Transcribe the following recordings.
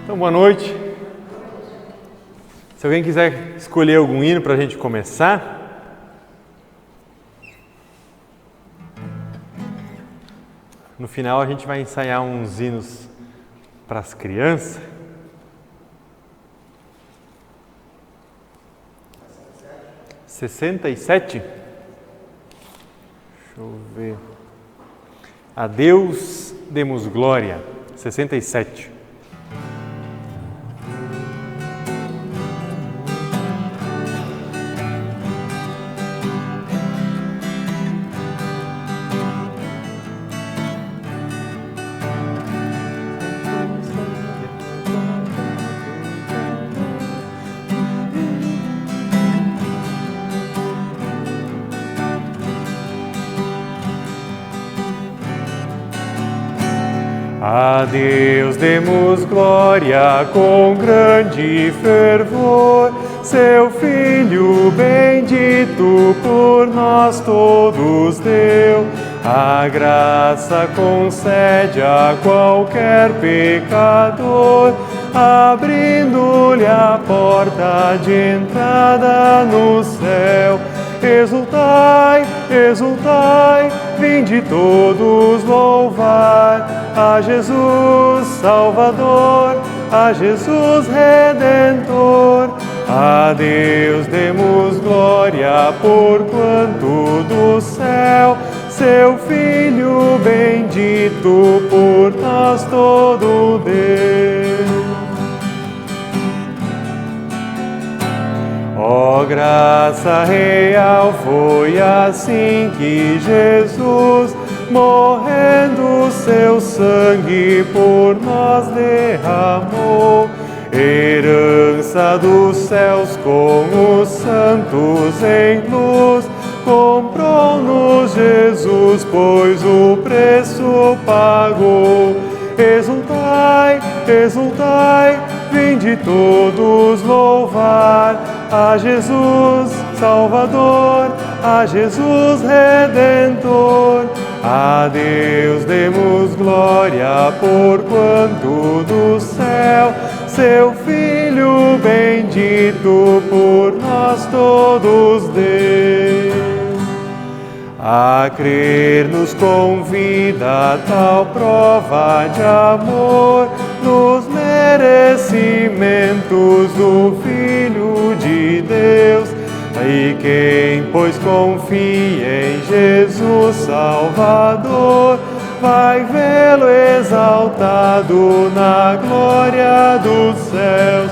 Então, boa noite. Se alguém quiser escolher algum hino para a gente começar. No final a gente vai ensaiar uns hinos para as crianças. (67) Deixa eu ver. A Deus demos glória. 67. A Deus demos glória com grande fervor, seu Filho bendito por nós todos deu. A graça concede a qualquer pecador, abrindo-lhe a porta de entrada no céu. Exultai, exultai, vinde todos louvar a Jesus Salvador, a Jesus Redentor. A Deus demos glória por quanto do céu seu Filho bendito por nós todo deu. Ó graça real, foi assim que Jesus, morrendo seu sangue por nós derramou. Herança dos céus com os santos em luz, comprou-nos Jesus, pois o preço pagou. Exultai, exultai, vinde todos louvar a Jesus Salvador, a Jesus Redentor. A Deus demos glória por quanto do céu seu Filho bendito por nós todos deu. A crer nos convida tal prova de amor, nos merecimentos do Filho de Deus. E quem, pois, confia em Jesus Salvador, vai vê-lo exaltado na glória dos céus.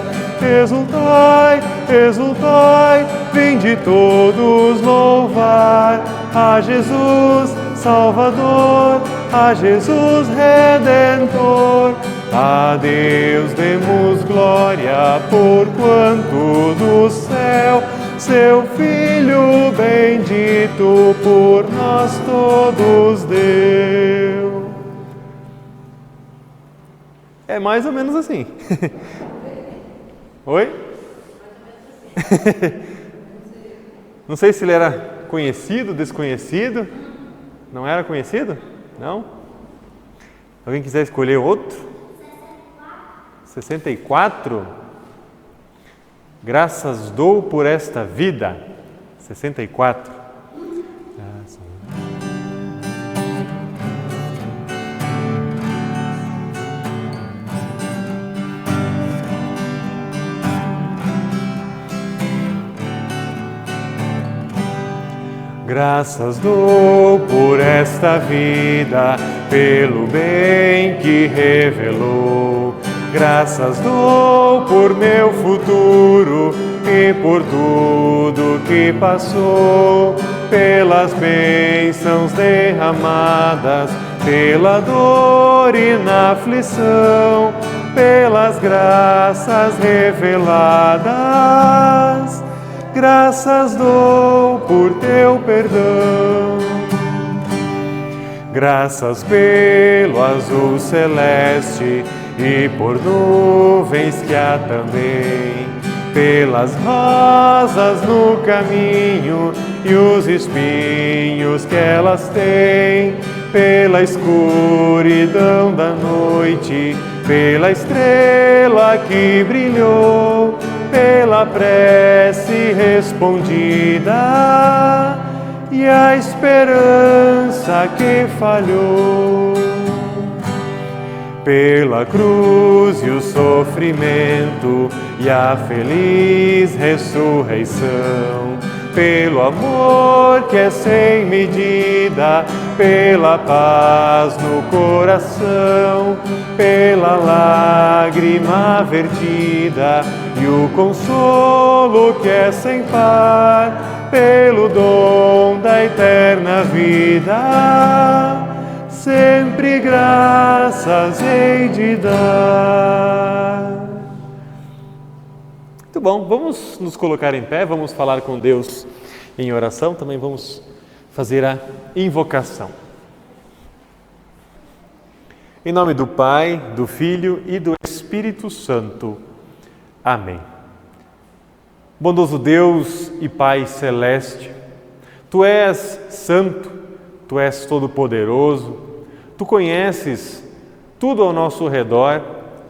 Exultai, exultai, vinde todos louvar a Jesus Salvador, a Jesus Redentor. A Deus demos glória por quanto do céu seu Filho bendito por nós todos deu. É mais ou menos assim. Oi? Não sei se ele era conhecido, desconhecido. Não era conhecido? Não? Alguém quiser escolher outro? 64? Graças dou por esta vida. 64. Graças dou por esta vida, pelo bem que revelou. Graças dou por meu futuro e por tudo que passou, pelas bênçãos derramadas, pela dor e na aflição, pelas graças reveladas. Graças dou por teu perdão. Graças pelo azul celeste e por nuvens que há também, pelas rosas no caminho e os espinhos que elas têm, pela escuridão da noite, pela estrela que brilhou, pela prece respondida e a esperança que falhou. Pela cruz e o sofrimento e a feliz ressurreição, pelo amor que é sem medida, pela paz no coração, pela lágrima vertida e o consolo que é sem par, pelo dom da eterna vida, sempre graças hei de dar. Muito bom, vamos nos colocar em pé, vamos falar com Deus em oração, também vamos fazer a invocação. Em nome do Pai, do Filho e do Espírito Santo. Amém. Bondoso Deus e Pai Celeste, Tu és santo, Tu és todo-poderoso, Tu conheces tudo ao nosso redor,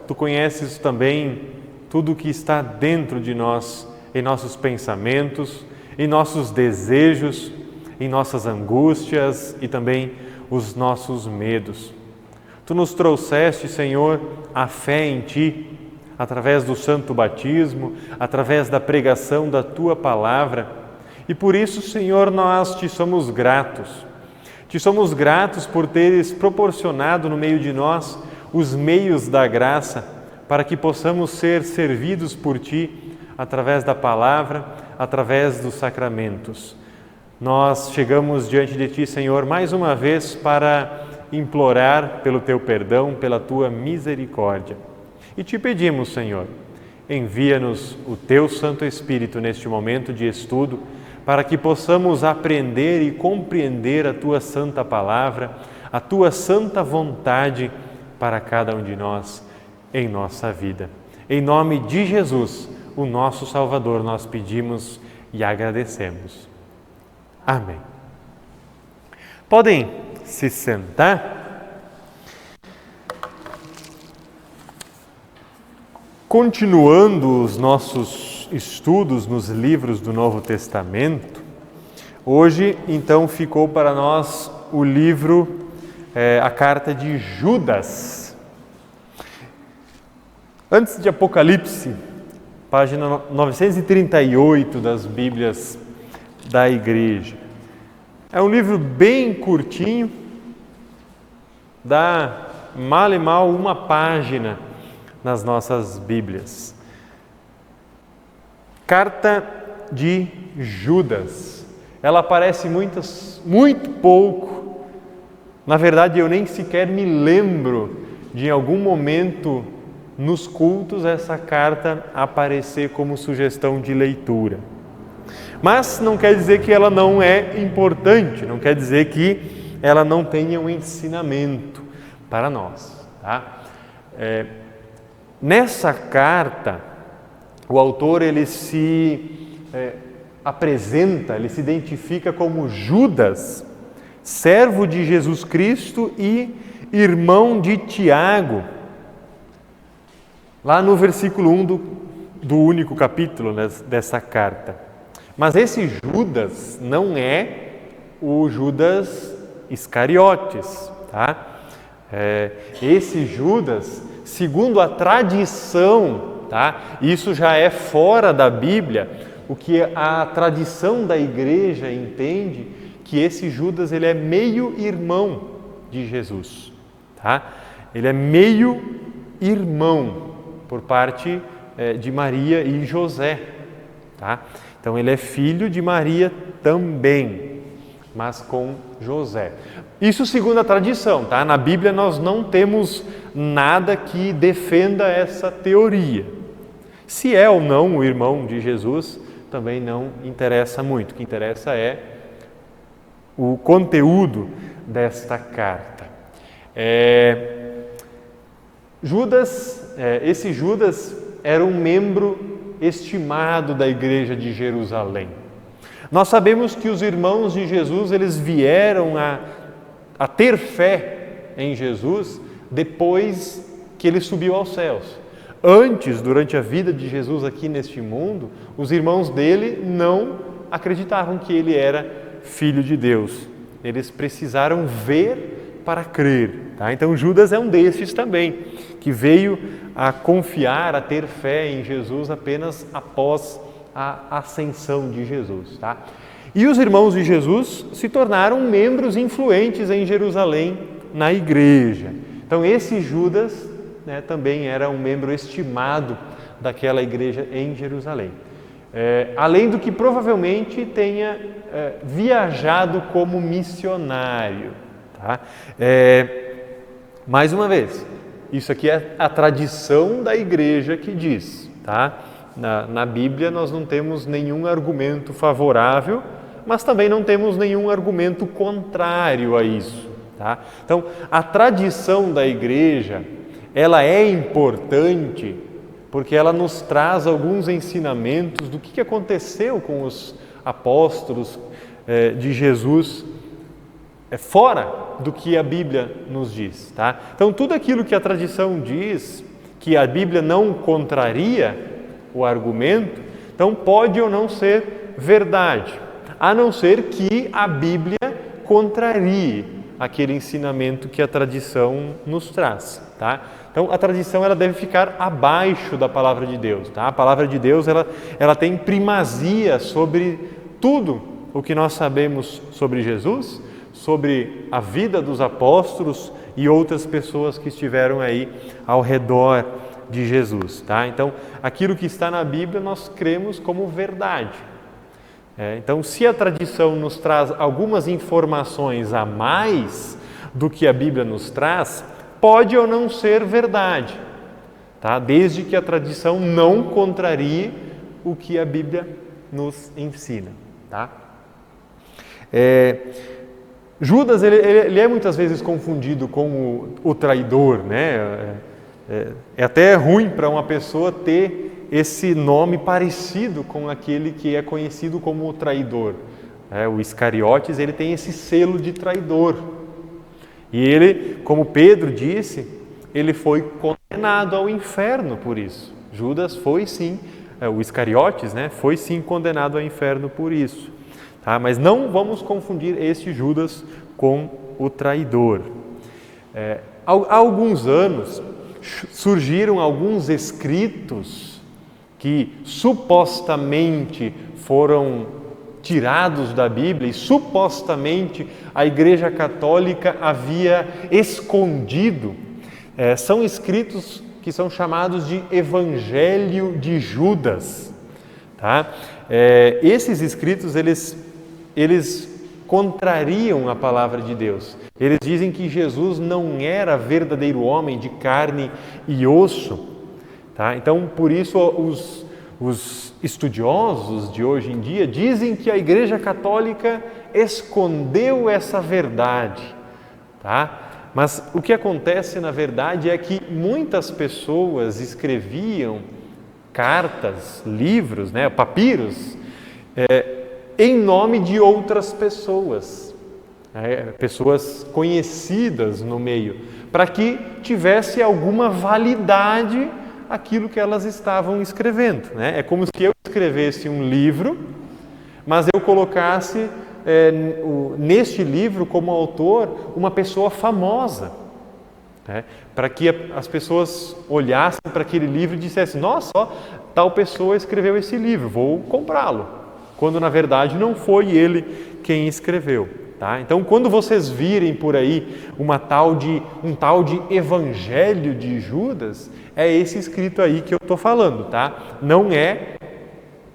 Tu conheces também tudo o que está dentro de nós, em nossos pensamentos, em nossos desejos, em nossas angústias e também os nossos medos. Tu nos trouxeste, Senhor, a fé em Ti, através do santo batismo, através da pregação da Tua palavra. E por isso, Senhor, nós Te somos gratos. Te somos gratos por teres proporcionado no meio de nós os meios da graça para que possamos ser servidos por Ti através da palavra, através dos sacramentos. Nós chegamos diante de Ti, Senhor, mais uma vez para implorar pelo Teu perdão, pela Tua misericórdia. E Te pedimos, Senhor, envia-nos o Teu Santo Espírito neste momento de estudo, para que possamos aprender e compreender a Tua santa palavra, a Tua santa vontade para cada um de nós em nossa vida. Em nome de Jesus, o nosso Salvador, nós pedimos e agradecemos. Amém. Podem se sentar. Continuando os nossos estudos nos livros do Novo Testamento, hoje então ficou para nós o livro, a carta de Judas. Antes de Apocalipse, página 938 das Bíblias da Igreja. É um livro bem curtinho, dá mal e mal uma página nas nossas Bíblias. Carta de Judas. Ela aparece muito pouco. Na verdade, eu nem sequer me lembro de em algum momento nos cultos essa carta aparecer como sugestão de leitura. Mas não quer dizer que ela não é importante, não quer dizer que ela não tenha um ensinamento para nós. Tá? Nessa carta, o autor ele se apresenta, ele se identifica como Judas, servo de Jesus Cristo e irmão de Tiago. Lá no versículo 1 do único capítulo dessa carta. Mas esse Judas não é o Judas Iscariotes, tá? Esse Judas, segundo a tradição, tá? Isso já é fora da Bíblia, o que a tradição da igreja entende, que esse Judas ele é meio irmão de Jesus, tá? Ele é meio irmão por parte de Maria e José, tá? Então ele é filho de Maria também, mas com José. Isso segundo a tradição, tá? Na Bíblia nós não temos nada que defenda essa teoria. Se é ou não o irmão de Jesus, também não interessa muito. O que interessa é o conteúdo desta carta. Esse Judas era um membro estimado da igreja de Jerusalém. Nós sabemos que os irmãos de Jesus, eles vieram a a ter fé em Jesus depois que ele subiu aos céus. Antes, durante a vida de Jesus aqui neste mundo, os irmãos dele não acreditavam que ele era filho de Deus. Eles precisaram ver para crer. Tá? Então Judas é um desses também, que veio a confiar, a ter fé em Jesus apenas após a ascensão de Jesus. Tá? E os irmãos de Jesus se tornaram membros influentes em Jerusalém, na igreja. Então esse Judas, né, também era um membro estimado daquela igreja em Jerusalém. Além do que provavelmente tenha viajado como missionário. Tá? Mais uma vez, isso aqui é a tradição da igreja que diz. Tá? Na Bíblia nós não temos nenhum argumento favorável, mas também não temos nenhum argumento contrário a isso. Tá? Então, a tradição da igreja, ela é importante porque ela nos traz alguns ensinamentos do que aconteceu com os apóstolos de Jesus fora do que a Bíblia nos diz. Tá? Então, tudo aquilo que a tradição diz, que a Bíblia não contraria o argumento, então pode ou não ser verdade, a não ser que a Bíblia contrarie aquele ensinamento que a tradição nos traz. Tá? Então, a tradição ela deve ficar abaixo da palavra de Deus. Tá? A palavra de Deus ela tem primazia sobre tudo o que nós sabemos sobre Jesus, sobre a vida dos apóstolos e outras pessoas que estiveram aí ao redor de Jesus. Tá? Então, aquilo que está na Bíblia nós cremos como verdade. Então, se a tradição nos traz algumas informações a mais do que a Bíblia nos traz, pode ou não ser verdade, tá? Desde que a tradição não contrarie o que a Bíblia nos ensina. Tá? Judas ele é muitas vezes confundido com o traidor, né? É até ruim para uma pessoa ter esse nome parecido com aquele que é conhecido como o traidor. O Iscariotes, ele tem esse selo de traidor. E ele, como Pedro disse, ele foi condenado ao inferno por isso. Judas foi sim, o Iscariotes, né, foi sim condenado ao inferno por isso. Tá? Mas não vamos confundir este Judas com o traidor. Há alguns anos surgiram alguns escritos que supostamente foram tirados da Bíblia e supostamente a Igreja Católica havia escondido. São escritos que são chamados de Evangelho de Judas. Tá? Esses escritos, eles contrariam a palavra de Deus. Eles dizem que Jesus não era verdadeiro homem de carne e osso. Tá? Então, por isso, os estudiosos de hoje em dia dizem que a Igreja Católica escondeu essa verdade. Tá? Mas o que acontece, na verdade, é que muitas pessoas escreviam cartas, livros, né, papiros, em nome de outras pessoas, pessoas conhecidas no meio, para que tivesse alguma validade aquilo que elas estavam escrevendo. Né? É como se eu escrevesse um livro, mas eu colocasse neste livro como autor uma pessoa famosa, né? Para que as pessoas olhassem para aquele livro e dissessem: nossa, ó, tal pessoa escreveu esse livro, vou comprá-lo, quando na verdade não foi ele quem escreveu. Tá? Então, quando vocês virem por aí um tal de Evangelho de Judas, é esse escrito aí que eu estou falando, tá? Não é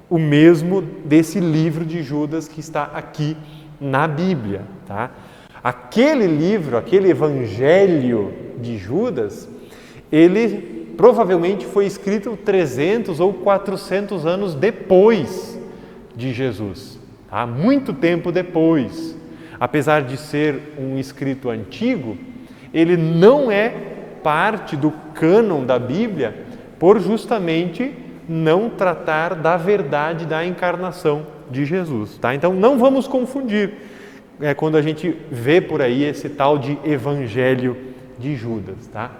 o mesmo desse livro de Judas que está aqui na Bíblia. Tá? Aquele livro, aquele Evangelho de Judas, ele provavelmente foi escrito 300 ou 400 anos depois de Jesus, tá? Muito tempo depois. Apesar de ser um escrito antigo, ele não é parte do cânon da Bíblia por justamente não tratar da verdade da encarnação de Jesus. Tá? Então, não vamos confundir. é quando a gente vê por aí esse tal de Evangelho de Judas, tá?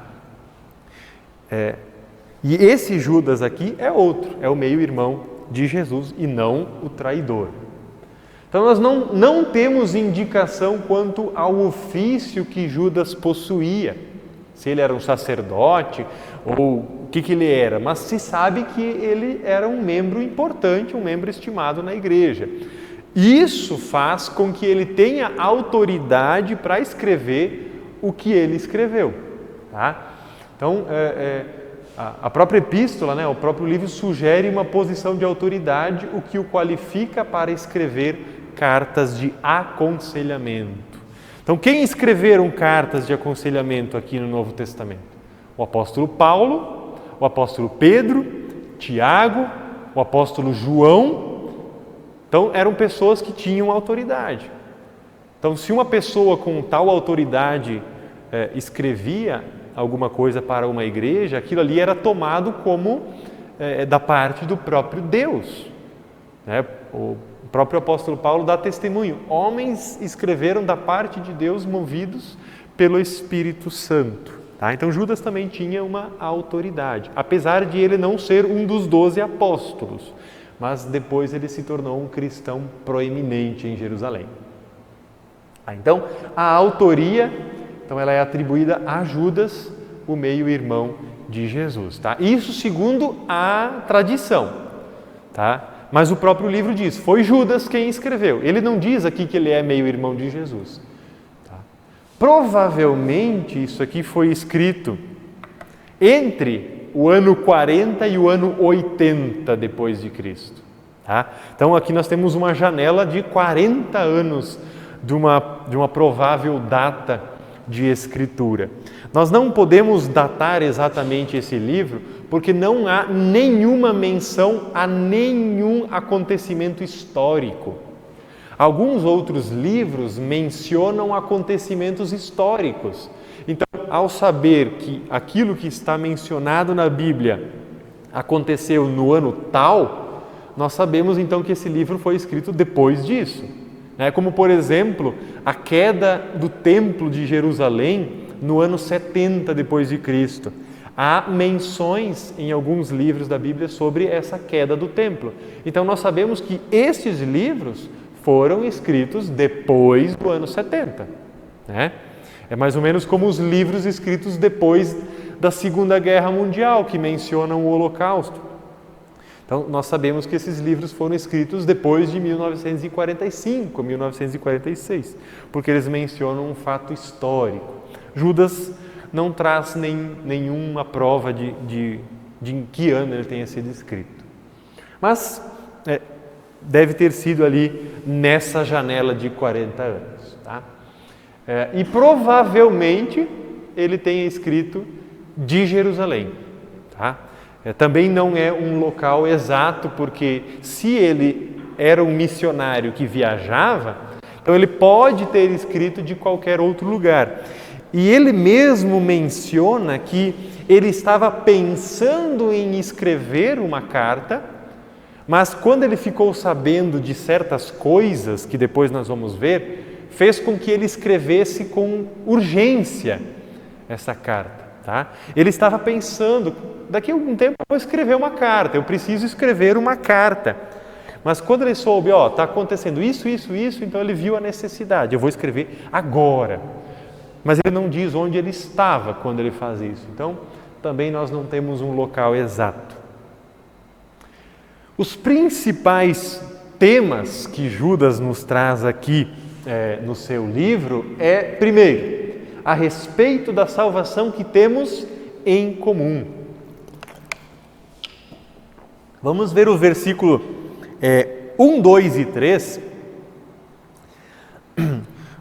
E esse Judas aqui é outro, é o meio-irmão de Jesus e não o traidor. Então nós não temos indicação quanto ao ofício que Judas possuía, se ele era um sacerdote ou o que ele era, mas se sabe que ele era um membro importante, um membro estimado na igreja. Isso faz com que ele tenha autoridade para escrever o que ele escreveu. Tá? Então, a própria epístola, né, o próprio livro sugere uma posição de autoridade, o que o qualifica para escrever cartas de aconselhamento. Então, quem escreveram cartas de aconselhamento aqui no Novo Testamento? O apóstolo Paulo, o apóstolo Pedro, Tiago, o apóstolo João. Então, eram pessoas que tinham autoridade. Então, se uma pessoa com tal autoridade escrevia alguma coisa para uma igreja, aquilo ali era tomado como da parte do próprio Deus. Né? O próprio apóstolo Paulo dá testemunho. Homens escreveram da parte de Deus movidos pelo Espírito Santo. Tá? Então, Judas também tinha uma autoridade, apesar de ele não ser um dos 12 apóstolos. Mas depois ele se tornou um cristão proeminente em Jerusalém. Então, a autoria, ela é atribuída a Judas, o meio-irmão de Jesus. Tá? Isso segundo a tradição. Tá? Mas o próprio livro diz, foi Judas quem escreveu. Ele não diz aqui que ele é meio-irmão de Jesus. Tá? Provavelmente isso aqui foi escrito entre o ano 40 e o ano 80 depois de Cristo. Tá? Então aqui nós temos uma janela de 40 anos de uma provável data de escritura. Nós não podemos datar exatamente esse livro porque não há nenhuma menção a nenhum acontecimento histórico. Alguns outros livros mencionam acontecimentos históricos. Então, ao saber que aquilo que está mencionado na Bíblia aconteceu no ano tal, nós sabemos então que esse livro foi escrito depois disso. Como, por exemplo, a queda do Templo de Jerusalém no ano 70 depois de Cristo. Há menções em alguns livros da Bíblia sobre essa queda do Templo. Então, nós sabemos que esses livros foram escritos depois do ano 70. É mais ou menos como os livros escritos depois da Segunda Guerra Mundial, que mencionam o Holocausto. Então, nós sabemos que esses livros foram escritos depois de 1945, 1946, porque eles mencionam um fato histórico. Judas não traz nenhuma prova de em que ano ele tenha sido escrito. Mas deve ter sido ali nessa janela de 40 anos. Tá? E provavelmente ele tenha escrito de Jerusalém. Tá? Também não é um local exato, porque se ele era um missionário que viajava, então ele pode ter escrito de qualquer outro lugar. E ele mesmo menciona que ele estava pensando em escrever uma carta, mas quando ele ficou sabendo de certas coisas, que depois nós vamos ver, fez com que ele escrevesse com urgência essa carta. Tá? Ele estava pensando, daqui a algum tempo eu vou escrever uma carta, eu preciso escrever uma carta. Mas quando ele soube, está acontecendo isso, então ele viu a necessidade, eu vou escrever agora. Mas ele não diz onde ele estava quando ele faz isso. Então, também nós não temos um local exato. Os principais temas que Judas nos traz aqui no seu livro primeiro, a respeito da salvação que temos em comum. Vamos ver o versículo 1, 2 e 3.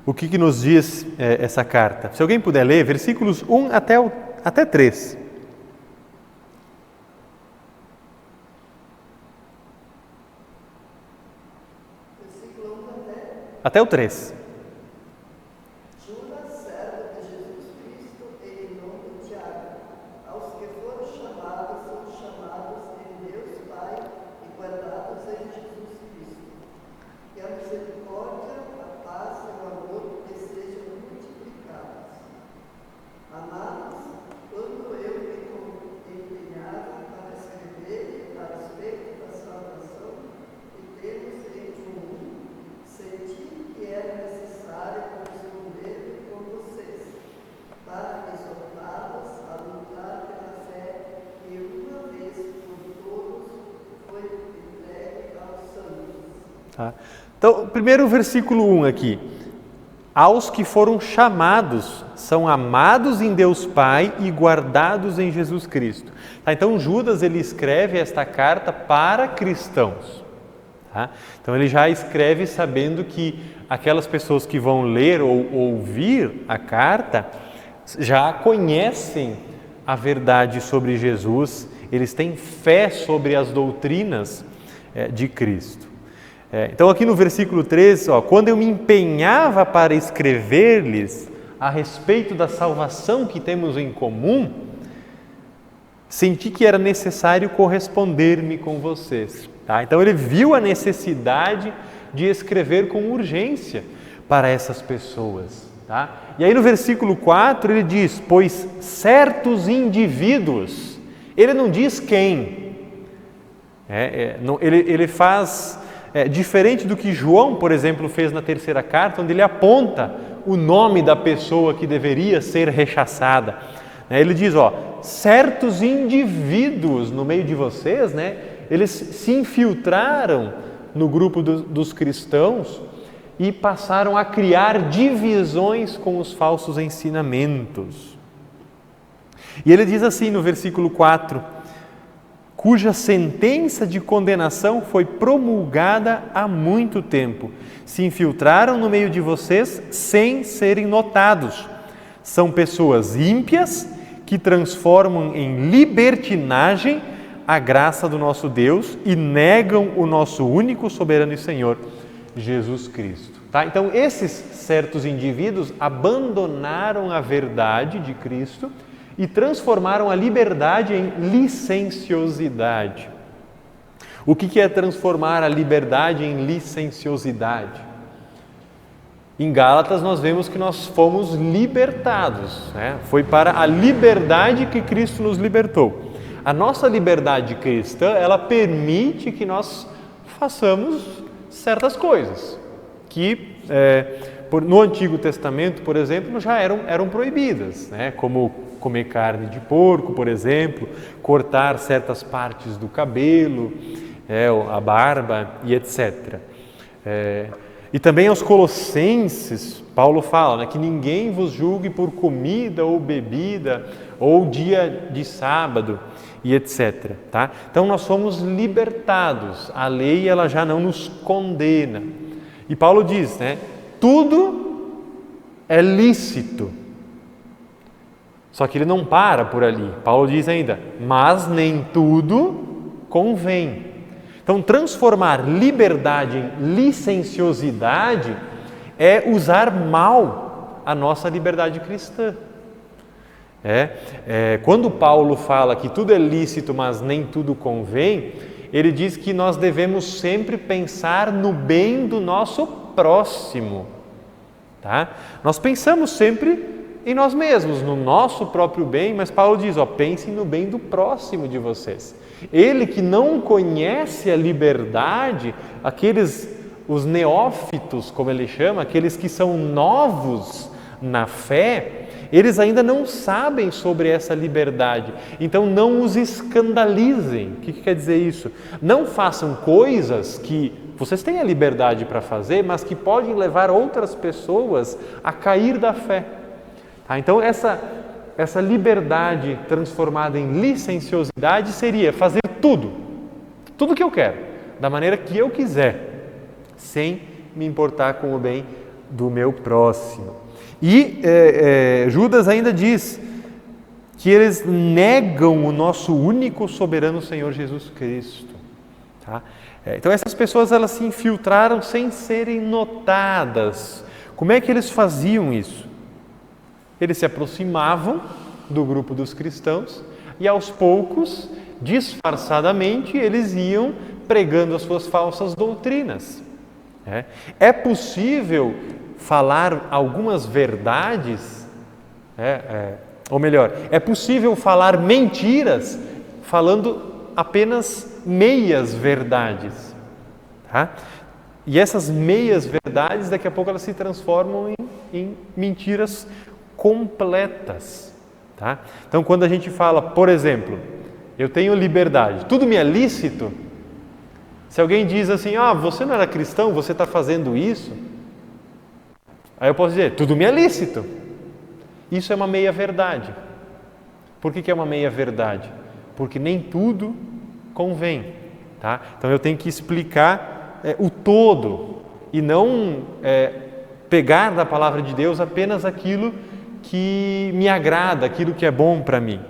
O que nos diz essa carta? Se alguém puder ler, versículos 1 até 3. Versículo 1 até o 3. Judas, servo de Jesus Cristo, em nome de Tiago, aos que foram chamados, são chamados em Deus Pai e guardados em Jesus Cristo. Que a misericórdia, a paz e o Tá? Então, primeiro o versículo 1 aqui. Aos que foram chamados, são amados em Deus Pai e guardados em Jesus Cristo. Tá? Então Judas ele escreve esta carta para cristãos. Tá? Então ele já escreve sabendo que aquelas pessoas que vão ler ou ouvir a carta já conhecem a verdade sobre Jesus, eles têm fé sobre as doutrinas de Cristo. Então aqui no versículo 3, quando eu me empenhava para escrever-lhes a respeito da salvação que temos em comum, senti que era necessário corresponder-me com vocês. Tá? Então ele viu a necessidade de escrever com urgência para essas pessoas. Tá? E aí no versículo 4 ele diz, pois certos indivíduos, ele não diz quem, ele faz diferente do que João, por exemplo, fez na terceira carta, onde ele aponta o nome da pessoa que deveria ser rechaçada. Ele diz, certos indivíduos no meio de vocês, eles se infiltraram no grupo dos cristãos e passaram a criar divisões com os falsos ensinamentos. E ele diz assim no versículo 4, cuja sentença de condenação foi promulgada há muito tempo. Se infiltraram no meio de vocês sem serem notados. São pessoas ímpias que transformam em libertinagem a graça do nosso Deus e negam o nosso único soberano e Senhor, Jesus Cristo. Tá? Então, esses certos indivíduos abandonaram a verdade de Cristo e transformaram a liberdade em licenciosidade. O que é transformar a liberdade em licenciosidade? Em Gálatas nós vemos que nós fomos libertados, Foi para a liberdade que Cristo nos libertou. A nossa liberdade cristã, ela permite que nós façamos certas coisas que no Antigo Testamento, por exemplo, já eram proibidas, como comer carne de porco, por exemplo, cortar certas partes do cabelo, a barba e etc. E também aos Colossenses, Paulo fala que ninguém vos julgue por comida ou bebida ou dia de sábado e etc. Tá? Então nós somos libertados, a lei ela já não nos condena. E Paulo diz, tudo é lícito. Só que ele não para por ali. Paulo diz ainda, mas nem tudo convém. Então, transformar liberdade em licenciosidade é usar mal a nossa liberdade cristã. Quando Paulo fala que tudo é lícito, mas nem tudo convém, ele diz que nós devemos sempre pensar no bem do nosso próximo. Tá? Nós pensamos sempre em nós mesmos, no nosso próprio bem, mas Paulo diz, pensem no bem do próximo de vocês. Ele que não conhece a liberdade, os neófitos, como ele chama, aqueles que são novos na fé, eles ainda não sabem sobre essa liberdade, então não os escandalizem. O que quer dizer isso? Não façam coisas que vocês têm a liberdade para fazer, mas que podem levar outras pessoas a cair da fé. Então essa liberdade transformada em licenciosidade seria fazer tudo que eu quero, da maneira que eu quiser, sem me importar com o bem do meu próximo. E Judas ainda diz que eles negam o nosso único soberano Senhor Jesus Cristo. Tá? Então essas pessoas elas se infiltraram sem serem notadas. Como é que eles faziam isso? Eles se aproximavam do grupo dos cristãos e aos poucos, disfarçadamente, eles iam pregando as suas falsas doutrinas. É possível falar algumas verdades, ou melhor, é possível falar mentiras falando apenas meias verdades. Tá? E essas meias verdades, daqui a pouco elas se transformam em mentiras completas. Tá? Então, quando a gente fala, por exemplo, eu tenho liberdade, tudo me é lícito, Se alguém diz assim, você não era cristão, você está fazendo isso, aí eu posso dizer, tudo me é lícito. Isso é uma meia-verdade. Por que é uma meia-verdade? Porque nem tudo convém. Tá? Então eu tenho que explicar o todo e não pegar da palavra de Deus apenas aquilo que me agrada, aquilo que é bom para mim.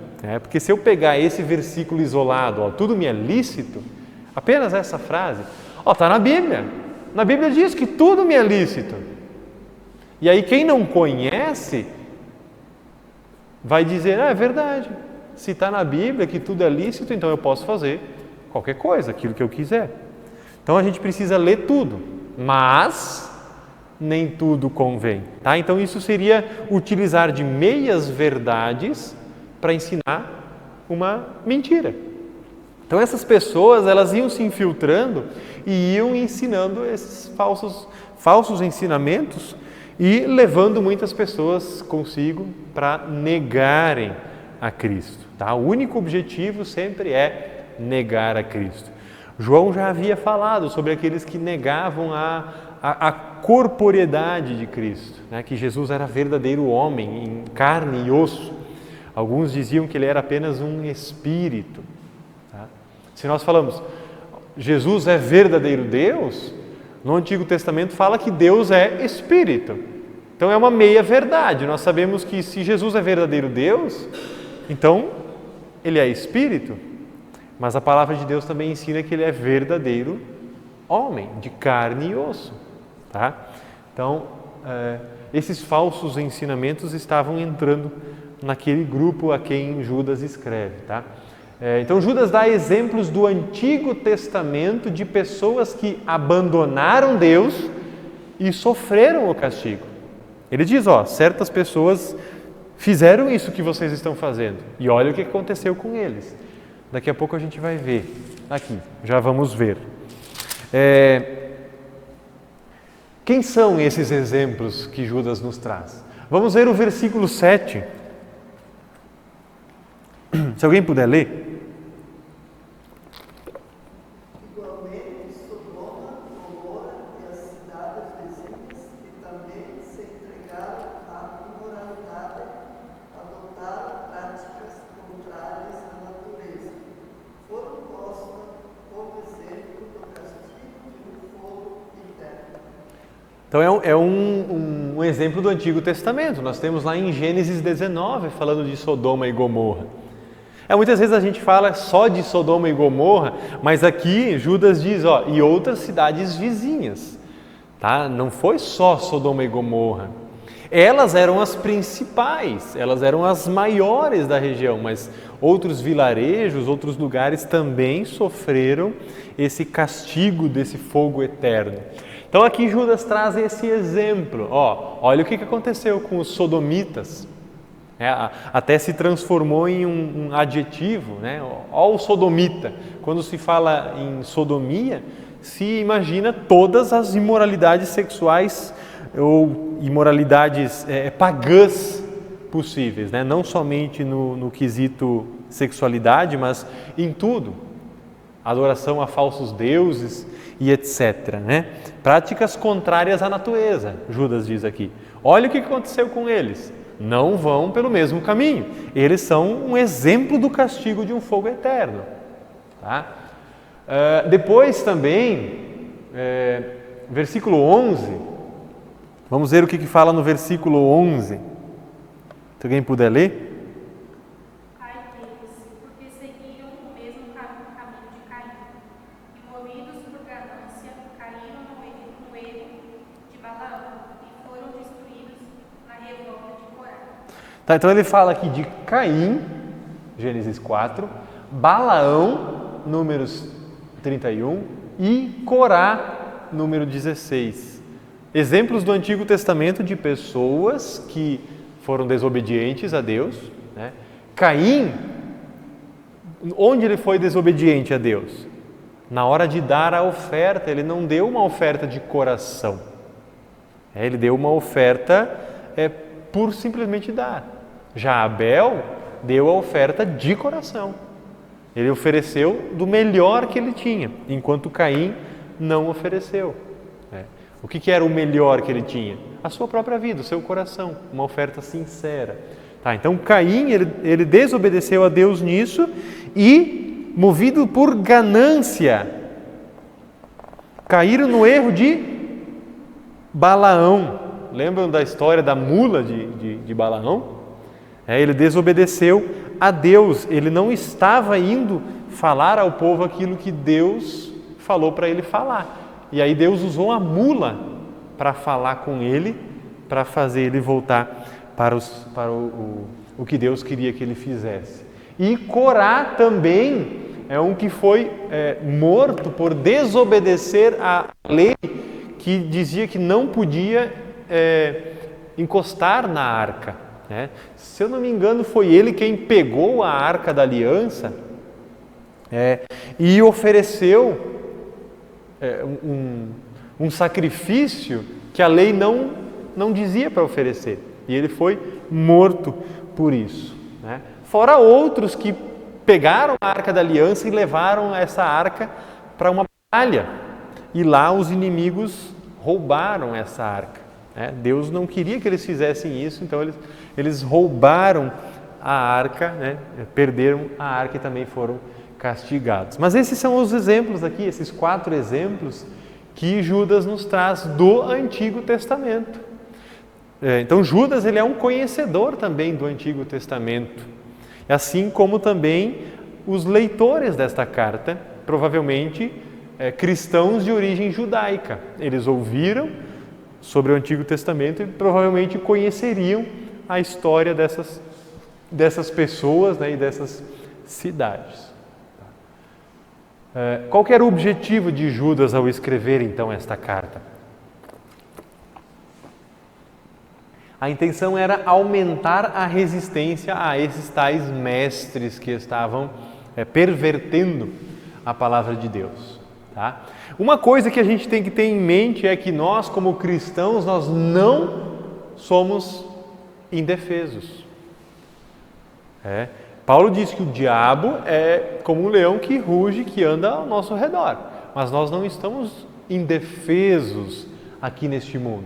Porque se eu pegar esse versículo isolado, tudo me é lícito, apenas essa frase, está na Bíblia. Na Bíblia diz que tudo me é lícito. E aí quem não conhece vai dizer, é verdade, se está na Bíblia que tudo é lícito, então eu posso fazer qualquer coisa, aquilo que eu quiser. Então a gente precisa ler tudo, mas nem tudo convém. Tá? Então isso seria utilizar de meias verdades para ensinar uma mentira. Então essas pessoas, elas iam se infiltrando e iam ensinando esses falsos ensinamentos e levando muitas pessoas consigo para negarem a Cristo. Tá? O único objetivo sempre é negar a Cristo. João já havia falado sobre aqueles que negavam a corporeidade de Cristo, né? Que Jesus era verdadeiro homem, em carne e osso. Alguns diziam que ele era apenas um espírito. Tá? Se nós falamos, Jesus é verdadeiro Deus, no Antigo Testamento fala que Deus é espírito. Então é uma meia-verdade. Nós sabemos que se Jesus é verdadeiro Deus, então ele é espírito. Mas a palavra de Deus também ensina que ele é verdadeiro homem, de carne e osso. Tá? Então, esses falsos ensinamentos estavam entrando naquele grupo a quem Judas escreve. Tá? Então, Judas dá exemplos do Antigo Testamento de pessoas que abandonaram Deus e sofreram o castigo. Ele diz, certas pessoas fizeram isso que vocês estão fazendo e olha o que aconteceu com eles. Daqui a pouco a gente vai ver aqui, já vamos ver. Quem são esses exemplos que Judas nos traz? Vamos ver o versículo 7. Se alguém puder ler. Igualmente, Sodoma, Gomorra e as cidades vizinhas que também se entregaram à imoralidade, adotaram práticas contrárias à natureza. Foram postas como exemplo do castigo de um fogo eterno. Então é um exemplo do Antigo Testamento. Nós temos lá em Gênesis 19 falando de Sodoma e Gomorra. Muitas vezes a gente fala só de Sodoma e Gomorra, mas aqui Judas diz, e outras cidades vizinhas. Tá? Não foi só Sodoma e Gomorra. Elas eram as principais, elas eram as maiores da região, mas outros vilarejos, outros lugares também sofreram esse castigo desse fogo eterno. Então aqui Judas traz esse exemplo. Olha o que aconteceu com os sodomitas. Até se transformou em um adjetivo, né? Ó o sodomita. Quando se fala em sodomia, se imagina todas as imoralidades sexuais ou imoralidades pagãs possíveis, né? Não somente no quesito sexualidade, mas em tudo. Adoração a falsos deuses e etc. Né? Práticas contrárias à natureza, Judas diz aqui. Olha o que aconteceu com eles. Não vão pelo mesmo caminho. Eles são um exemplo do castigo de um fogo eterno. Tá? Depois também, versículo 11, vamos ver o que fala no versículo 11. Se alguém puder ler. Ai deles, porque seguiram o mesmo caminho de Caim, e movidos por ganância, caíram no erro de Balaão e foram destruídos na revolta de Corá. Tá, então ele fala aqui de Caim, Gênesis 4, Balaão, Números 31 e Corá, número 16. Exemplos do Antigo Testamento de pessoas que foram desobedientes a Deus. Né? Caim, onde ele foi desobediente a Deus? Na hora de dar a oferta, ele não deu uma oferta de coração. Ele deu uma oferta por simplesmente dar. Já Abel deu a oferta de coração. Ele ofereceu do melhor que ele tinha, enquanto Caim não ofereceu. O que era o melhor que ele tinha? A sua própria vida, o seu coração, uma oferta sincera. Então Caim, ele desobedeceu a Deus nisso e, movido por ganância, caíram no erro de Balaão. Lembram da história da mula de Balaão? Ele desobedeceu a Deus, ele não estava indo falar ao povo aquilo que Deus falou para ele falar. E aí Deus usou a mula para falar com ele, para fazer ele voltar para o que Deus queria que ele fizesse. E Corá também é um que foi morto por desobedecer a lei que dizia que não podia encostar na arca. Se eu não me engano, foi ele quem pegou a arca da aliança e ofereceu um sacrifício que a lei não dizia para oferecer. E ele foi morto por isso. Fora outros que pegaram a arca da aliança e levaram essa arca para uma batalha. E lá os inimigos roubaram essa arca. Deus não queria que eles fizessem isso, então eles roubaram a arca, perderam a arca e também foram castigados. Mas esses são os exemplos aqui, esses 4 exemplos que Judas nos traz do Antigo Testamento. Então Judas, ele é um conhecedor também do Antigo Testamento, assim como também os leitores desta carta, provavelmente cristãos de origem judaica. Eles ouviram sobre o Antigo Testamento e provavelmente conheceriam a história dessas pessoas, e dessas cidades. Qual que era o objetivo de Judas ao escrever então esta carta? A intenção era aumentar a resistência a esses tais mestres que estavam pervertendo a palavra de Deus. Uma coisa que a gente tem que ter em mente é que nós, como cristãos, nós não somos indefesos. Paulo diz que o diabo é como um leão que ruge, que anda ao nosso redor. Mas nós não estamos indefesos aqui neste mundo.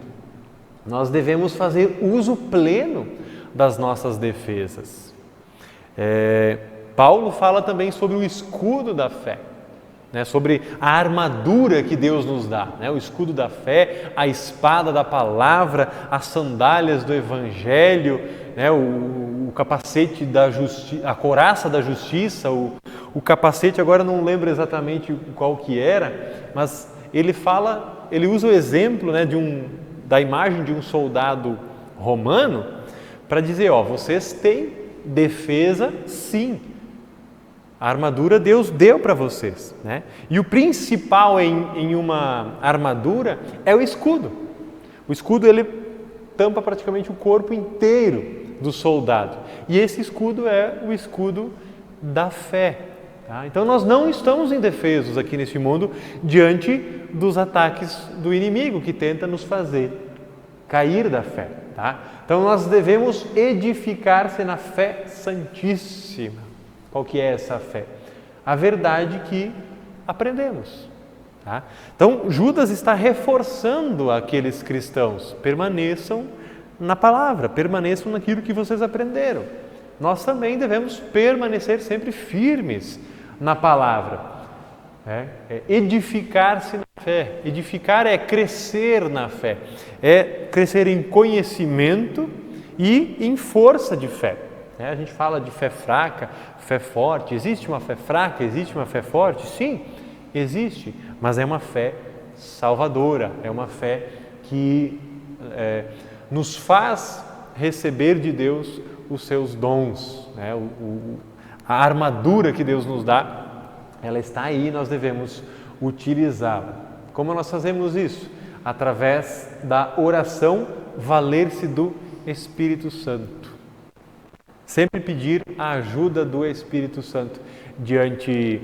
Nós devemos fazer uso pleno das nossas defesas. Paulo fala também sobre o escudo da fé, sobre a armadura que Deus nos dá, o escudo da fé, a espada da palavra, as sandálias do evangelho, o capacete da justiça, a couraça da justiça, o capacete, agora não lembro exatamente qual que era, mas ele usa o exemplo da imagem de um soldado romano para dizer, vocês têm defesa sim. A armadura Deus deu para vocês. E o principal em uma armadura é o escudo. O escudo, ele tampa praticamente o corpo inteiro do soldado. E esse escudo é o escudo da fé. Então nós não estamos indefesos aqui neste mundo diante dos ataques do inimigo que tenta nos fazer cair da fé. Então nós devemos edificar-se na fé santíssima. Qual que é essa fé? A verdade que aprendemos. Então Judas está reforçando aqueles cristãos, permaneçam na palavra, permaneçam naquilo que vocês aprenderam. Nós também devemos permanecer sempre firmes na palavra. Edificar-se na fé. Edificar é crescer na fé, é crescer em conhecimento e em força de fé. A gente fala de fé fraca, fé forte. Existe uma fé fraca? Existe uma fé forte? Sim, existe, mas é uma fé salvadora, é uma fé que nos faz receber de Deus os seus dons. A armadura que Deus nos dá, ela está aí, nós devemos utilizá-la. Como nós fazemos isso? Através da oração, valer-se do Espírito Santo. Sempre pedir a ajuda do Espírito Santo diante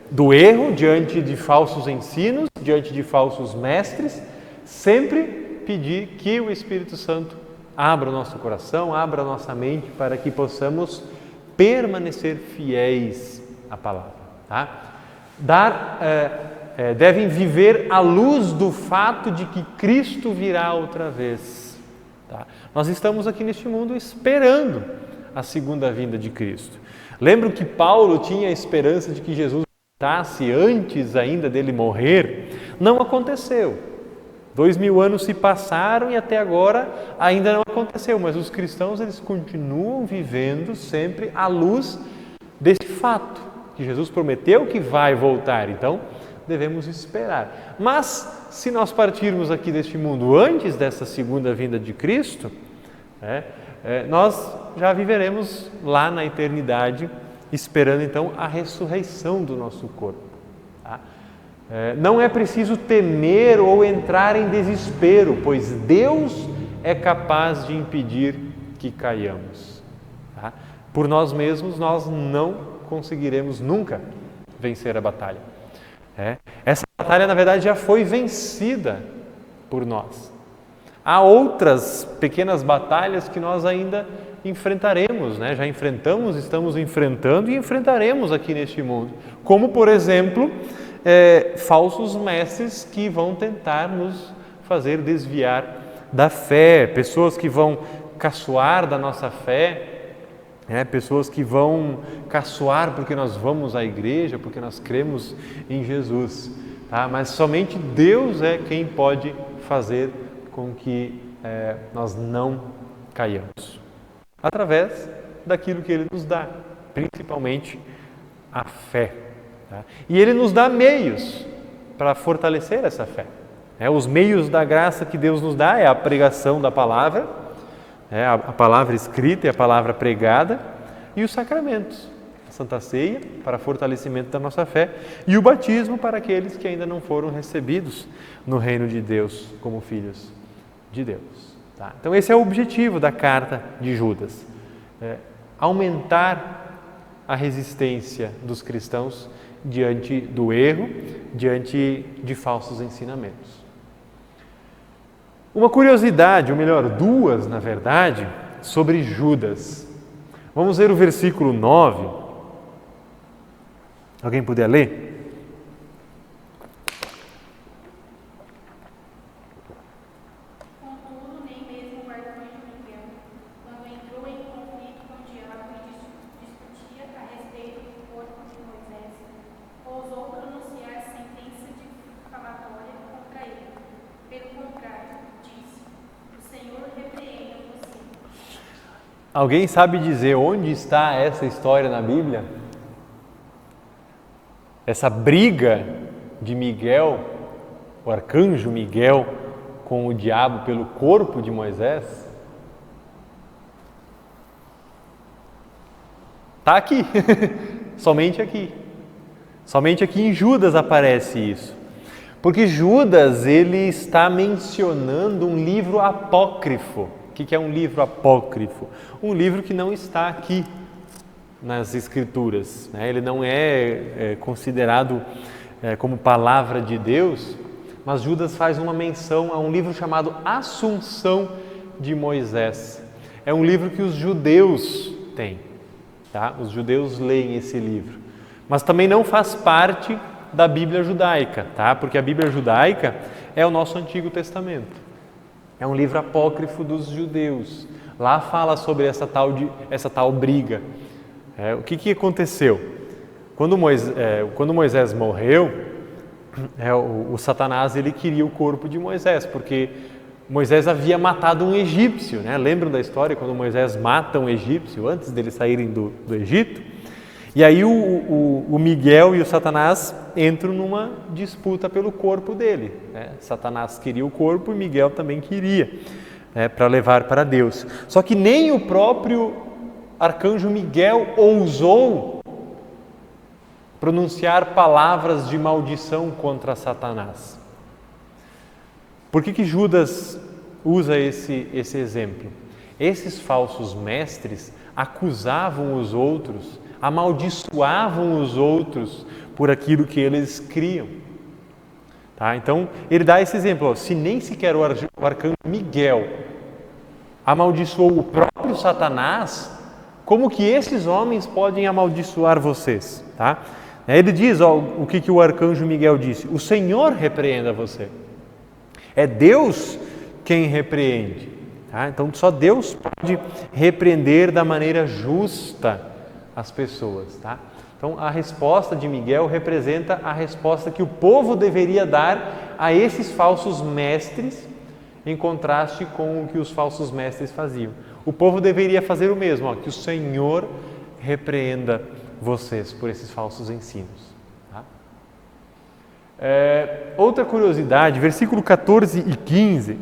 do erro, diante de falsos ensinos, diante de falsos mestres. Sempre pedir que o Espírito Santo abra o nosso coração, abra a nossa mente para que possamos permanecer fiéis a palavra. Tá? Devem viver à luz do fato de que Cristo virá outra vez. Tá? Nós estamos aqui neste mundo esperando a segunda vinda de Cristo. Lembro que Paulo tinha a esperança de que Jesus voltasse antes ainda dele morrer. Não aconteceu. 2000 anos se passaram e até agora ainda não aconteceu, mas os cristãos eles continuam vivendo sempre à luz desse fato, que Jesus prometeu que vai voltar, então devemos esperar. Mas se nós partirmos aqui deste mundo antes dessa segunda vinda de Cristo, nós já viveremos lá na eternidade, esperando então a ressurreição do nosso corpo. Tá? Não é preciso temer ou entrar em desespero, pois Deus é capaz de impedir que caiamos. Tá? Por nós mesmos, nós não conseguiremos nunca vencer a batalha. Essa batalha, na verdade, já foi vencida por nós. Há outras pequenas batalhas que nós ainda enfrentaremos, já enfrentamos, estamos enfrentando e enfrentaremos aqui neste mundo. Como, por exemplo, falsos mestres que vão tentar nos fazer desviar da fé, pessoas que vão caçoar da nossa fé, pessoas que vão caçoar porque nós vamos à igreja, porque nós cremos em Jesus. Tá? Mas somente Deus é quem pode fazer com que nós não caiamos. Através daquilo que Ele nos dá, principalmente a fé. Tá? E Ele nos dá meios para fortalecer essa fé. Os meios da graça que Deus nos dá é a pregação da palavra, a palavra escrita e a palavra pregada, e os sacramentos, a Santa Ceia para fortalecimento da nossa fé e o batismo para aqueles que ainda não foram recebidos no reino de Deus como filhos de Deus. Tá? Então esse é o objetivo da carta de Judas, aumentar a resistência dos cristãos diante do erro, diante de falsos ensinamentos. Uma curiosidade, ou melhor, duas, na verdade, sobre Judas. Vamos ver o versículo 9. Alguém puder ler? Contudo, nem mesmo o arcanjo Miguel, quando entrou em conflito com o diabo e discutia a respeito do corpo de Moisés, ousou pronunciar sentença difamatória contra ele. Pelo contrário, disse: o Senhor repreenda você. Alguém sabe dizer onde está essa história na Bíblia? Essa briga de Miguel, o arcanjo Miguel, com o diabo pelo corpo de Moisés? Está aqui, somente aqui. Somente aqui em Judas aparece isso. Porque Judas, ele está mencionando um livro apócrifo. O que é um livro apócrifo? Um livro que não está aqui nas Escrituras. Ele não é considerado como palavra de Deus, mas Judas faz uma menção a um livro chamado Assunção de Moisés. É um livro que os judeus têm. Tá? Os judeus leem esse livro. Mas também não faz parte da Bíblia judaica, tá? Porque a Bíblia judaica é o nosso Antigo Testamento. É um livro apócrifo dos judeus. Lá fala sobre essa tal briga. O que aconteceu? Quando Moisés morreu, o Satanás ele queria o corpo de Moisés, porque Moisés havia matado um egípcio. Lembram da história quando Moisés mata um egípcio antes deles saírem do Egito? E aí o Miguel e o Satanás entram numa disputa pelo corpo dele. Satanás queria o corpo e Miguel também queria, para levar para Deus. Só que nem o próprio arcanjo Miguel ousou pronunciar palavras de maldição contra Satanás. Por que Judas usa esse exemplo? Esses falsos mestres acusavam os outros, amaldiçoavam os outros por aquilo que eles criam. Tá? Então, ele dá esse exemplo. Se nem sequer o arcanjo Miguel amaldiçoou o próprio Satanás, como que esses homens podem amaldiçoar vocês, tá? Ele diz, ó, o que o arcanjo Miguel disse: o Senhor repreenda você. É Deus quem repreende, tá? Então só Deus pode repreender da maneira justa as pessoas, tá? Então a resposta de Miguel representa a resposta que o povo deveria dar a esses falsos mestres, em contraste com o que os falsos mestres faziam. O povo deveria fazer o mesmo, ó, que o Senhor repreenda vocês por esses falsos ensinos. Tá? Outra curiosidade, versículo 14 e 15.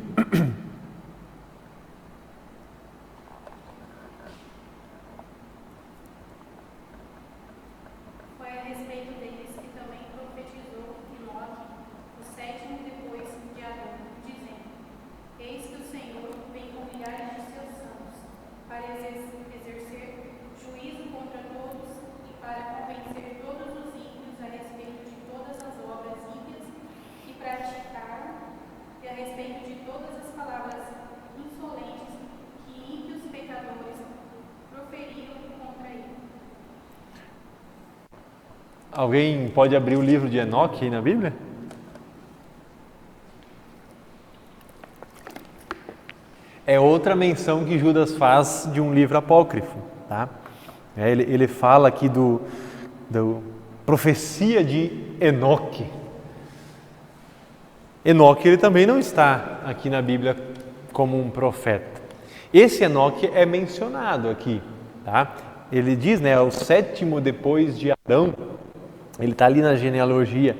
Foi a respeito deles que também profetizou Enoque, o sétimo depois de Adão, dizendo: Eis que o Senhor vem com milhares de seus santos, para exercer juízo contra todos e para convencer todos os ímpios a respeito de todas as obras ímpias que praticaram e a respeito de todas as palavras insolentes que ímpios pecadores proferiram contra ele. Alguém pode abrir o livro de Enoque aí na Bíblia? É outra menção que Judas faz de um livro apócrifo, tá? Ele fala aqui do profecia de Enoque. Enoque, ele também não está aqui na Bíblia como um profeta. Esse Enoque é mencionado aqui, tá? Ele diz, né, o sétimo depois de Adão. Ele está ali na genealogia,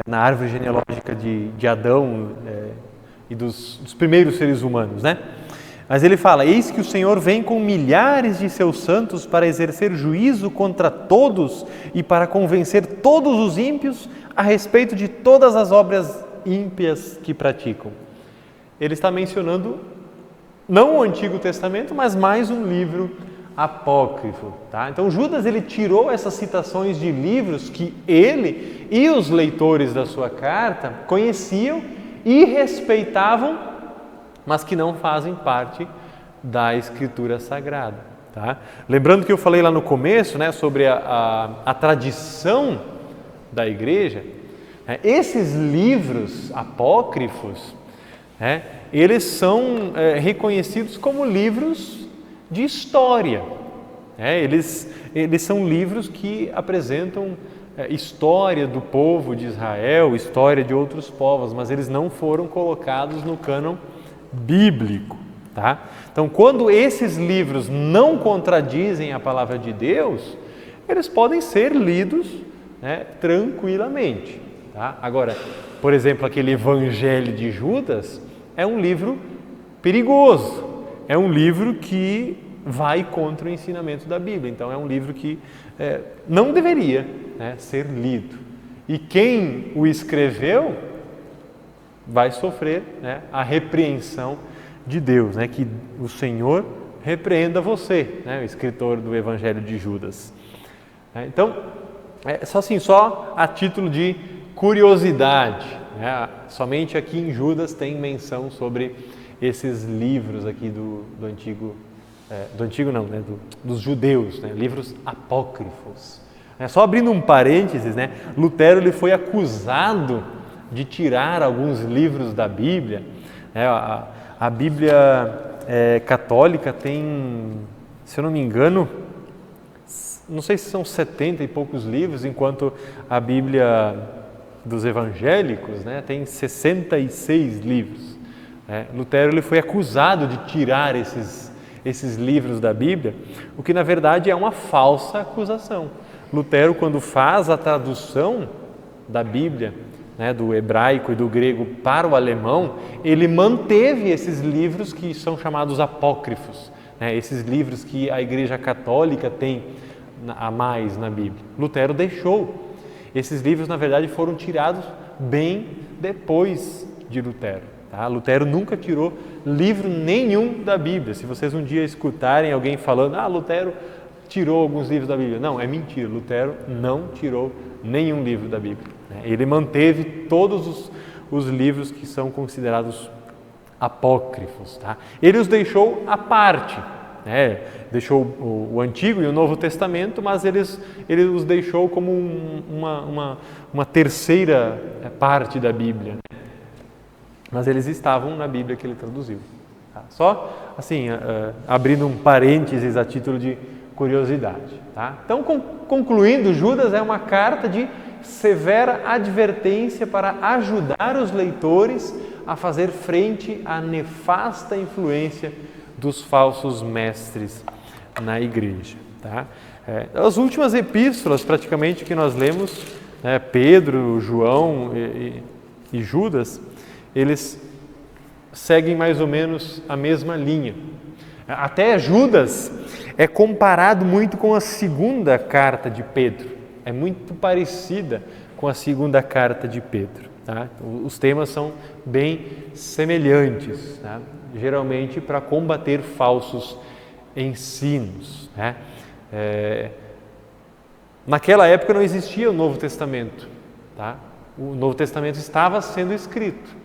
na árvore genealógica de Adão e dos primeiros seres humanos, né? Mas ele fala: eis que o Senhor vem com milhares de seus santos para exercer juízo contra todos e para convencer todos os ímpios a respeito de todas as obras ímpias que praticam. Ele está mencionando não o Antigo Testamento, mas mais um livro apócrifo, tá? Então Judas, ele tirou essas citações de livros que ele e os leitores da sua carta conheciam e respeitavam, mas que não fazem parte da Escritura Sagrada, tá? Lembrando que eu falei lá no começo, né, sobre a tradição da igreja, né? Esses livros apócrifos, né, eles são reconhecidos como livros de história. Eles são livros que apresentam história do povo de Israel, história de outros povos, mas eles não foram colocados no cânon bíblico, tá? Então, quando esses livros não contradizem a palavra de Deus, eles podem ser lidos, né, tranquilamente, tá? Agora, por exemplo, aquele Evangelho de Judas é um livro perigoso, é um livro que vai contra o ensinamento da Bíblia. Então é um livro que não deveria, né, ser lido. E quem o escreveu vai sofrer, né, a repreensão de Deus, né, que o Senhor repreenda você, né, o escritor do Evangelho de Judas. Então, só a título de curiosidade, né, somente aqui em Judas tem menção sobre esses livros aqui do Antigo não, né, dos judeus, né, livros apócrifos. Só abrindo um parênteses, né, Lutero, ele foi acusado de tirar alguns livros da Bíblia. A Bíblia católica tem, se eu não me engano, não sei se são 70 e poucos livros, enquanto a Bíblia dos evangélicos, né, tem 66 livros. Lutero, ele foi acusado de tirar esses livros da Bíblia, o que na verdade é uma falsa acusação. Lutero, quando faz a tradução da Bíblia, né, do hebraico e do grego para o alemão, ele manteve esses livros que são chamados apócrifos, né, esses livros que a Igreja Católica tem a mais na Bíblia. Lutero deixou. Esses livros, na verdade, foram tirados bem depois de Lutero. Tá? Lutero nunca tirou livro nenhum da Bíblia. Se vocês um dia escutarem alguém falando, Lutero tirou alguns livros da Bíblia. Não, é mentira. Lutero não tirou nenhum livro da Bíblia. Ele manteve todos os livros que são considerados apócrifos. Tá? Ele os deixou à parte. né? Deixou o Antigo e o Novo Testamento, mas ele os deixou como uma terceira parte da Bíblia, né? Mas eles estavam na Bíblia que ele traduziu. Tá? Só assim, abrindo um parênteses a título de curiosidade. Tá? Então, concluindo, Judas é uma carta de severa advertência para ajudar os leitores a fazer frente à nefasta influência dos falsos mestres na igreja. Tá? As últimas epístolas, praticamente, que nós lemos, né, Pedro, João e Judas, eles seguem mais ou menos a mesma linha. Até Judas é comparado muito com a segunda carta de Pedro. É muito parecida com a segunda carta de Pedro. Tá? Os temas são bem semelhantes, tá? Geralmente para combater falsos ensinos. Né? Naquela época não existia o Novo Testamento. Tá? O Novo Testamento estava sendo escrito.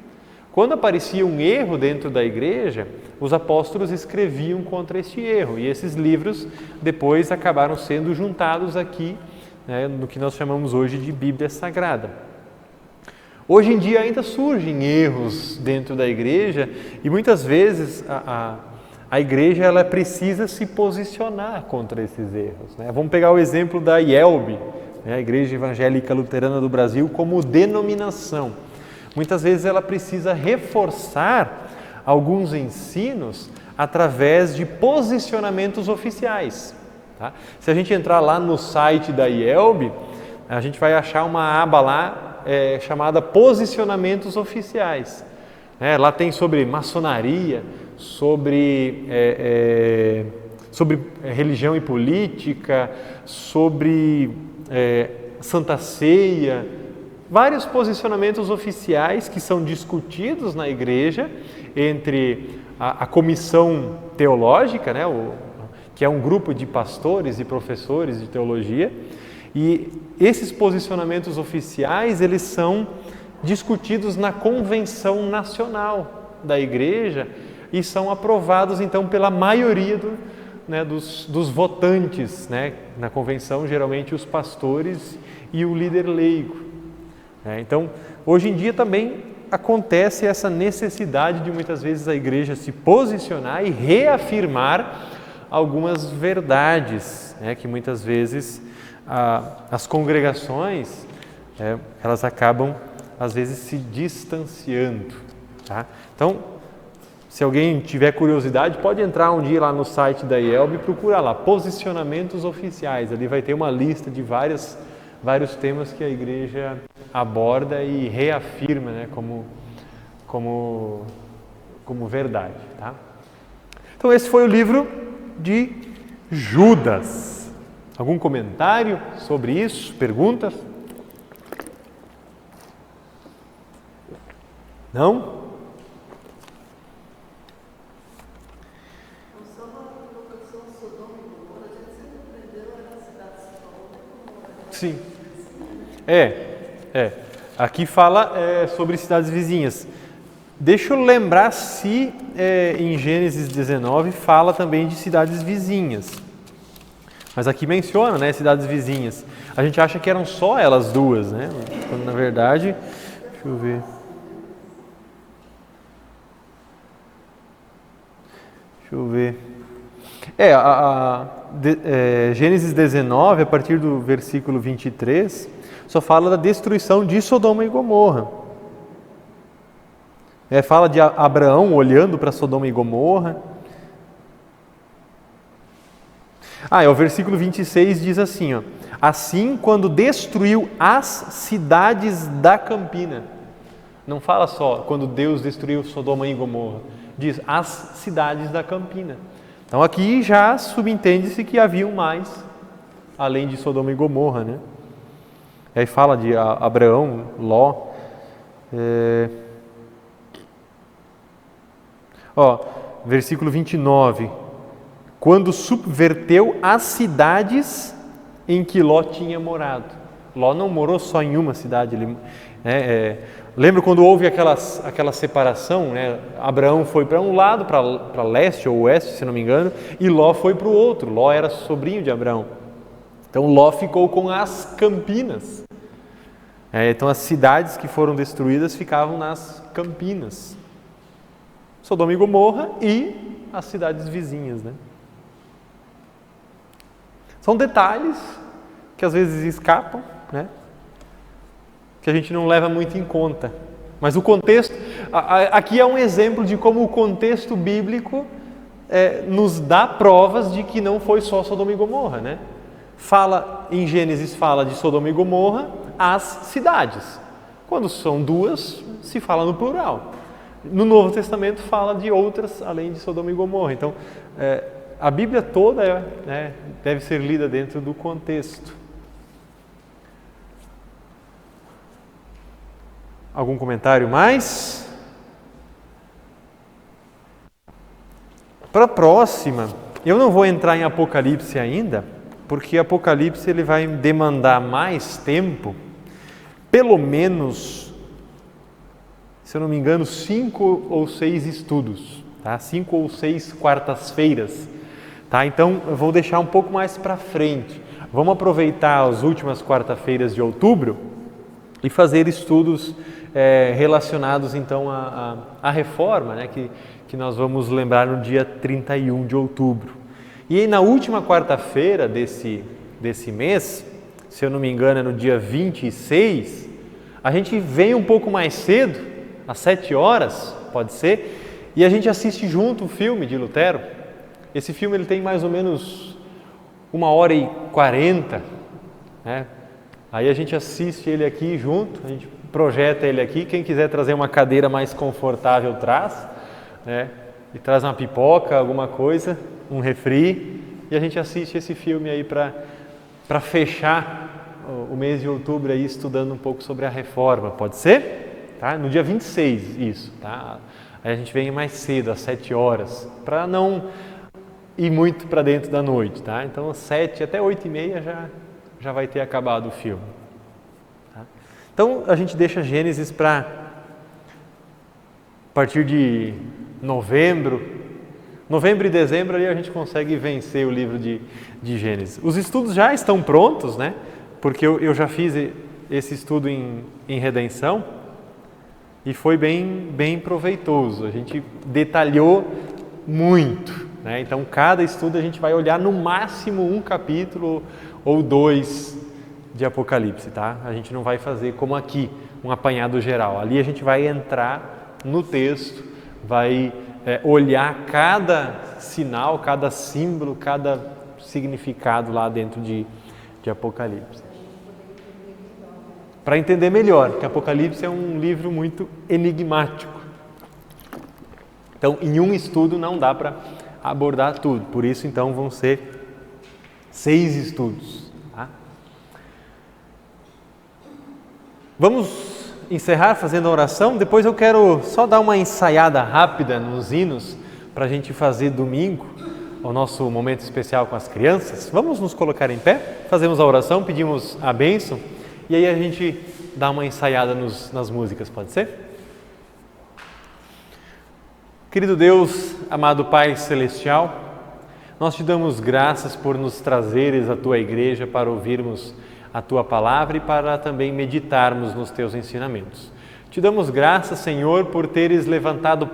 Quando aparecia um erro dentro da igreja, os apóstolos escreviam contra este erro. E esses livros depois acabaram sendo juntados aqui, né, no que nós chamamos hoje de Bíblia Sagrada. Hoje em dia ainda surgem erros dentro da igreja e muitas vezes a igreja ela precisa se posicionar contra esses erros. Né? Vamos pegar o exemplo da IELB, né, a Igreja Evangélica Luterana do Brasil, como denominação. Muitas vezes ela precisa reforçar alguns ensinos através de posicionamentos oficiais. Tá? Se a gente entrar lá no site da IELB, a gente vai achar uma aba lá chamada Posicionamentos Oficiais. Lá tem sobre maçonaria, sobre religião e política, sobre Santa Ceia, vários posicionamentos oficiais que são discutidos na igreja entre a comissão teológica, né, que é um grupo de pastores e professores de teologia, e esses posicionamentos oficiais, eles são discutidos na convenção nacional da igreja e são aprovados então pela maioria dos votantes, né, na convenção, geralmente os pastores e o líder leigo. Então, hoje em dia também acontece essa necessidade de muitas vezes a igreja se posicionar e reafirmar algumas verdades, né, que muitas vezes as congregações elas acabam às vezes se distanciando. Tá? Então, se alguém tiver curiosidade, pode entrar um dia lá no site da IELB e procurar lá, posicionamentos oficiais. Ali vai ter uma lista de vários temas que a igreja aborda e reafirma, né, como verdade. Tá? Então esse foi o livro de Judas. Algum comentário sobre isso? Perguntas? Não? Só uma colocação, Sodoma e Gomorra, a gente sempre aprendeu a cidade de Sodoma e Gomorra. Sim. Aqui fala sobre cidades vizinhas. Deixa eu lembrar se em Gênesis 19 fala também de cidades vizinhas. Mas aqui menciona, né, cidades vizinhas. A gente acha que eram só elas duas, né? Quando, na verdade, deixa eu ver. Gênesis 19, a partir do versículo 23, só fala da destruição de Sodoma e Gomorra. Fala de Abraão olhando para Sodoma e Gomorra. O versículo 26 diz assim, ó, assim quando destruiu as cidades da Campina. Não fala só quando Deus destruiu Sodoma e Gomorra, diz as cidades da Campina. Então aqui já subentende-se que haviam mais, além de Sodoma e Gomorra, né? Aí fala de Abraão, Ló. Versículo 29. Quando subverteu as cidades em que Ló tinha morado. Ló não morou só em uma cidade. Lembra quando houve aquela separação, né? Abraão foi para um lado, para leste ou oeste, se não me engano, e Ló foi para o outro. Ló era sobrinho de Abraão. Então Ló ficou com as campinas. Então as cidades que foram destruídas ficavam nas campinas. Sodoma e Gomorra e as cidades vizinhas, né? São detalhes que às vezes escapam, né? Que a gente não leva muito em conta. Mas o contexto, aqui é um exemplo de como o contexto bíblico nos dá provas de que não foi só Sodoma e Gomorra, né? Em Gênesis fala de Sodoma e Gomorra as cidades. Quando são duas, se fala no plural. No Novo Testamento fala de outras além de Sodoma e Gomorra. Então, a Bíblia toda deve ser lida dentro do contexto. Algum comentário mais? Para a próxima, eu não vou entrar em Apocalipse ainda, porque Apocalipse ele vai demandar mais tempo, pelo menos, se eu não me engano, 5 ou 6 estudos, tá? 5 ou 6 quartas-feiras, tá? Então, eu vou deixar um pouco mais para frente. Vamos aproveitar as últimas quarta-feiras de outubro e fazer estudos relacionados, então, à reforma, né? Que nós vamos lembrar no dia 31 de outubro. E aí, na última quarta-feira desse mês, se eu não me engano é no dia 26, a gente vem um pouco mais cedo, às 7 horas, pode ser, e a gente assiste junto o filme de Lutero. Esse filme ele tem mais ou menos 1h40, né? Aí a gente assiste ele aqui junto, a gente projeta ele aqui, quem quiser trazer uma cadeira mais confortável traz, né? E traz uma pipoca, alguma coisa, um refri, e a gente assiste esse filme aí para fechar o mês de outubro aí estudando um pouco sobre a reforma, pode ser? Tá? No dia 26, isso, tá? Aí a gente vem mais cedo, às 7 horas, para não ir muito para dentro da noite, tá? Então, às 7 até 8h30 já vai ter acabado o filme. Tá? Então, a gente deixa Gênesis para a partir de novembro e dezembro, aí a gente consegue vencer o livro de Gênesis. Os estudos já estão prontos, né? Porque eu já fiz esse estudo em redenção e foi bem proveitoso. A gente detalhou muito, né? Então, cada estudo a gente vai olhar no máximo um capítulo ou 2 de Apocalipse, tá? A gente não vai fazer como aqui, um apanhado geral. Ali a gente vai entrar no texto, vai olhar cada sinal, cada símbolo, cada significado lá dentro de Apocalipse. Para entender melhor, porque Apocalipse é um livro muito enigmático. Então, em um estudo não dá para abordar tudo. Por isso, então, vão ser 6 estudos. Tá? Vamos encerrar fazendo a oração. Depois eu quero só dar uma ensaiada rápida nos hinos para a gente fazer domingo o nosso momento especial com as crianças. Vamos nos colocar em pé, fazemos a oração, pedimos a bênção e aí a gente dá uma ensaiada nas músicas, pode ser? Querido Deus, amado Pai Celestial, nós te damos graças por nos trazeres à Tua Igreja para ouvirmos a Tua Palavra e para também meditarmos nos Teus ensinamentos. Te damos graças, Senhor, por teres levantado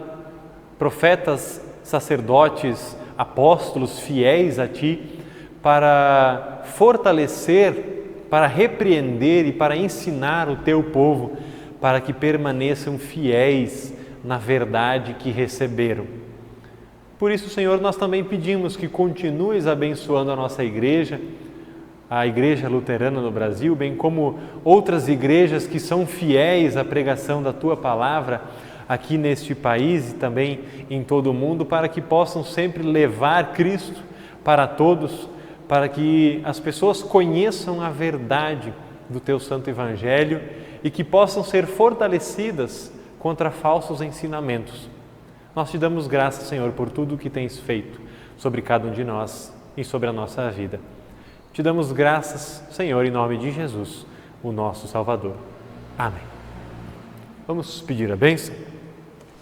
profetas, sacerdotes, apóstolos fiéis a Ti para fortalecer, para repreender e para ensinar o Teu povo para que permaneçam fiéis na verdade que receberam. Por isso, Senhor, nós também pedimos que continues abençoando a nossa igreja, a Igreja Luterana no Brasil, bem como outras igrejas que são fiéis à pregação da Tua Palavra aqui neste país e também em todo o mundo, para que possam sempre levar Cristo para todos, para que as pessoas conheçam a verdade do Teu Santo Evangelho e que possam ser fortalecidas contra falsos ensinamentos. Nós te damos graças, Senhor, por tudo o que tens feito sobre cada um de nós e sobre a nossa vida. Te damos graças, Senhor, em nome de Jesus. o nosso Salvador. Amém. Vamos pedir a bênção?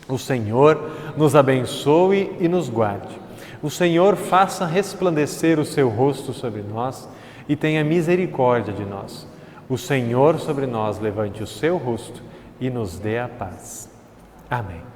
O Senhor nos abençoe e nos guarde. O Senhor faça resplandecer o seu rosto sobre nós e tenha misericórdia de nós. O Senhor sobre nós levante o seu rosto e nos dê a paz. Amém.